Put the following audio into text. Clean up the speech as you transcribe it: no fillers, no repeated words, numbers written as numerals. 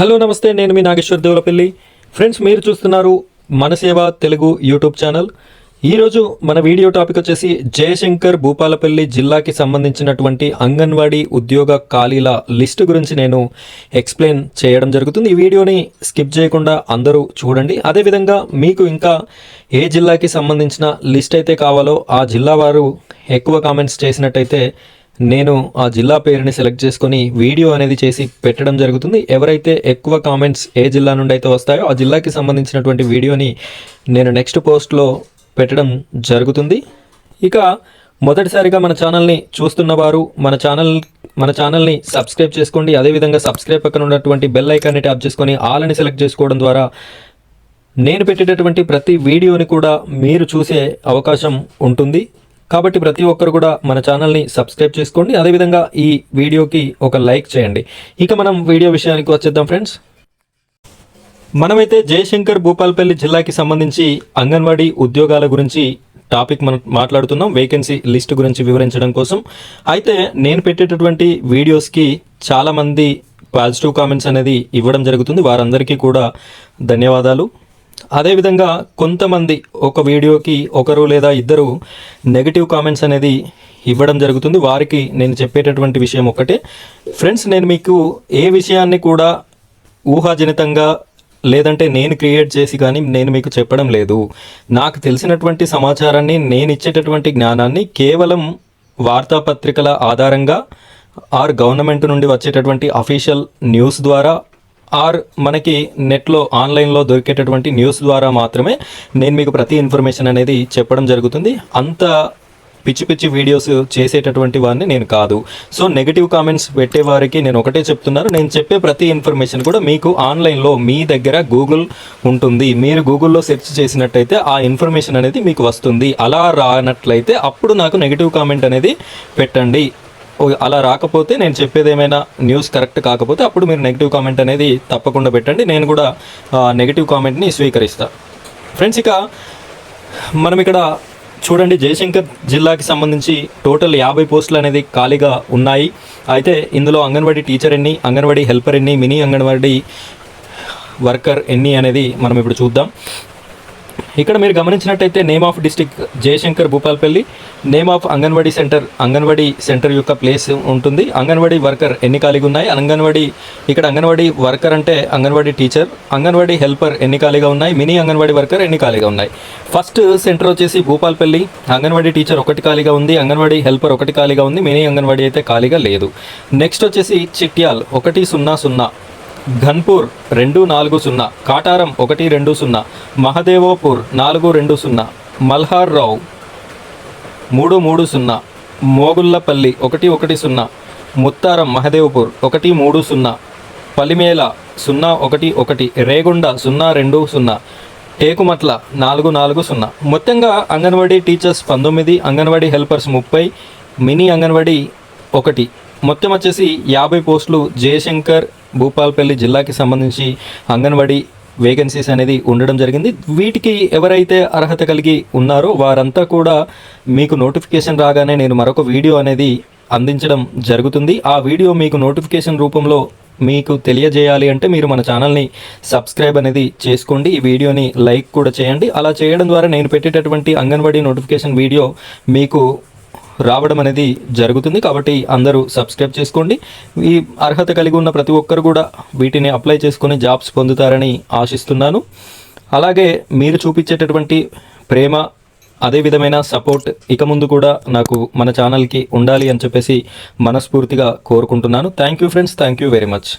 Hello నమస్తే, నేను మీ Nageshwar Devulapalli. Friends, మీరు చూస్తున్నారు మన సేవ తెలుగు యూట్యూబ్ ఛానల్. ఈరోజు మన వీడియో టాపిక్ వచ్చేసి జయశంకర్ భూపాలపల్లి జిల్లాకి సంబంధించినటువంటి అంగన్వాడీ ఉద్యోగ ఖాళీల లిస్టు గురించి నేను ఎక్స్ప్లెయిన్ చేయడం జరుగుతుంది. ఈ వీడియోని స్కిప్ చేయకుండా అందరూ చూడండి. అదేవిధంగా మీకు ఇంకా ఏ జిల్లాకి సంబంధించిన లిస్ట్ అయితే కావాలో ఆ జిల్లా వారు ఎక్కువ కామెంట్స్ చేసినట్టయితే నేను ఆ జిల్లా పేరుని సెలెక్ట్ చేసుకొని వీడియో అనేది చేసి పెట్టడం జరుగుతుంది. ఎవరైతే ఎక్కువ కామెంట్స్ ఏ జిల్లా నుండి అయితే వస్తాయో ఆ జిల్లాకి సంబంధించినటువంటి వీడియోని నేను నెక్స్ట్ పోస్ట్లో పెట్టడం జరుగుతుంది. ఇక మొదటిసారిగా మన ఛానల్ని చూస్తున్న వారు మన ఛానల్ని సబ్స్క్రైబ్ చేసుకోండి. అదేవిధంగా సబ్స్క్రైబ్ పక్కన ఉన్నటువంటి బెల్ ఐకాన్ని ట్యాప్ చేసుకొని ఆల్ అని సెలెక్ట్ చేసుకోవడం ద్వారా నేను పెట్టేటటువంటి ప్రతి వీడియోని కూడా మీరు చూసే అవకాశం ఉంటుంది. కాబట్టి ప్రతి ఒక్కరు కూడా మన ఛానల్ని సబ్స్క్రైబ్ చేసుకోండి. అదేవిధంగా ఈ వీడియోకి ఒక లైక్ చేయండి. ఇక మనం వీడియో విషయానికి వచ్చేద్దాం ఫ్రెండ్స్. మనమైతే జయశంకర్ భూపాలపల్లి జిల్లాకి సంబంధించి అంగన్వాడీ ఉద్యోగాల గురించి టాపిక్ మనం మాట్లాడుతున్నాం, వేకెన్సీ లిస్ట్ గురించి వివరించడం కోసం. అయితే నేను పెట్టేటటువంటి వీడియోస్కి చాలామంది పాజిటివ్ కామెంట్స్ అనేది ఇవ్వడం జరుగుతుంది. వారందరికీ కూడా ధన్యవాదాలు. అదేవిధంగా కొంతమంది ఒక వీడియోకి ఒకరు లేదా ఇద్దరు నెగిటివ్ కామెంట్స్ అనేది ఇవ్వడం జరుగుతుంది. వారికి నేను చెప్పేటటువంటి విషయం ఒకటే ఫ్రెండ్స్, నేను మీకు ఏ విషయాన్ని కూడా ఊహాజనితంగా లేదంటే నేను క్రియేట్ చేసి కానీ నేను మీకు చెప్పడం లేదు. నాకు తెలిసినటువంటి సమాచారాన్ని, నేను ఇచ్చేటటువంటి జ్ఞానాన్ని కేవలం వార్తాపత్రికల ఆధారంగా ఆర్ గవర్నమెంట్ నుండి వచ్చేటటువంటి అఫీషియల్ న్యూస్ ద్వారా ఆర్ మనకి నెట్లో ఆన్లైన్లో దొరికేటటువంటి న్యూస్ ద్వారా మాత్రమే నేను మీకు ప్రతి ఇన్ఫర్మేషన్ అనేది చెప్పడం జరుగుతుంది. అంత పిచ్చి పిచ్చి వీడియోస్ చేసేటటువంటి వారిని నేను కాదు. సో నెగిటివ్ కామెంట్స్ పెట్టేవారికి నేను ఒకటే చెప్తున్నాను, నేను చెప్పే ప్రతి ఇన్ఫర్మేషన్ కూడా మీకు ఆన్లైన్లో మీ దగ్గర గూగుల్ ఉంటుంది. మీరు గూగుల్లో సెర్చ్ చేసినట్టయితే ఆ ఇన్ఫర్మేషన్ అనేది మీకు వస్తుంది. అలా రానట్లయితే అప్పుడు నాకు నెగిటివ్ కామెంట్ అనేది పెట్టండి. అలా రాకపోతే, నేను చెప్పేది ఏమైనా న్యూస్ కరెక్ట్ కాకపోతే అప్పుడు మీరు నెగిటివ్ కామెంట్ అనేది తప్పకుండా పెట్టండి. నేను కూడా నెగిటివ్ కామెంట్ని స్వీకరిస్తాను. ఫ్రెండ్స్, ఇక మనం ఇక్కడ చూడండి, జయశంకర్ జిల్లాకి సంబంధించి టోటల్ 50 పోస్టులు అనేది ఖాళీగా ఉన్నాయి. అయితే ఇందులో అంగన్వాడీ టీచర్ ఎన్ని, అంగన్వాడీ హెల్పర్ ఎన్ని, మినీ అంగన్వాడీ వర్కర్ ఎన్ని అనేది మనం ఇప్పుడు చూద్దాం. ఇక్కడ మీరు గమనించినట్టయితే name of district Jayashankar Bhupalpally, name of anganwadi centre యొక్క ప్లేస్ ఉంటుంది. అంగన్వాడీ వర్కర్ ఎన్ని ఖాళీగా ఉన్నాయి, ఇక్కడ అంగన్వాడీ వర్కర్ అంటే అంగన్వాడీ టీచర్, అంగన్వాడీ హెల్పర్ ఎన్ని ఖాళీగా ఉన్నాయి, మినీ అంగన్వాడీ వర్కర్ ఎన్ని ఖాళీగా ఉన్నాయి. ఫస్ట్ సెంటర్ వచ్చేసి భూపాలపల్లి, అంగన్వాడీ టీచర్ 1 ఖాళీగా ఉంది, అంగన్వాడీ హెల్పర్ 1 ఖాళీగా ఉంది, మినీ అంగన్వాడీ అయితే ఖాళీగా లేదు. నెక్స్ట్ వచ్చేసి చిట్యాల్ 100, ఘన్పూర్ 240, కాటారం 120, మహదేవోపూర్ 420, మల్హార్ రావు 330, మోగుల్లపల్లి 110, ముత్తారం మహదేవ్పూర్ 130, పలిమేల 011, రేగొండ 020, టేకుమట్ల 440. మొత్తంగా anganwadi teachers 19, anganwadi helpers 30, mini anganwadi 1. మొత్తం వచ్చేసి 50 పోస్టులు జయశంకర్ భూపాలపల్లి జిల్లాకి సంబంధించి అంగన్వాడీ వేకెన్సీస్ అనేది ఉండడం జరిగింది. వీటికి ఎవరైతే అర్హత కలిగి ఉన్నారో వారంతా కూడా మీకు నోటిఫికేషన్ రాగానే నేను మరొక వీడియో అనేది అందించడం జరుగుతుంది. ఆ వీడియో మీకు నోటిఫికేషన్ రూపంలో మీకు తెలియజేయాలి అంటే మీరు మన ఛానల్ని సబ్స్క్రైబ్ అనేది చేసుకోండి. ఈ వీడియోని లైక్ కూడా చేయండి. అలా చేయడం ద్వారా నేను పెట్టేటటువంటి అంగన్వాడీ నోటిఫికేషన్ వీడియో మీకు రావడం అనేది జరుగుతుంది. కాబట్టి అందరూ సబ్స్క్రైబ్ చేసుకోండి. ఈ అర్హత కలిగి ఉన్న ప్రతి ఒక్కరు కూడా వీటిని అప్లై చేసుకొని జాబ్స్ పొందుతారని ఆశిస్తున్నాను. అలాగే మీరు చూపించేటటువంటి ప్రేమ, అదే విధమైన సపోర్ట్ ఇక ముందు కూడా నాకు మన ఛానల్కి ఉండాలి అని చెప్పేసి మనస్ఫూర్తిగా కోరుకుంటున్నాను. Thank you friends, thank you very much.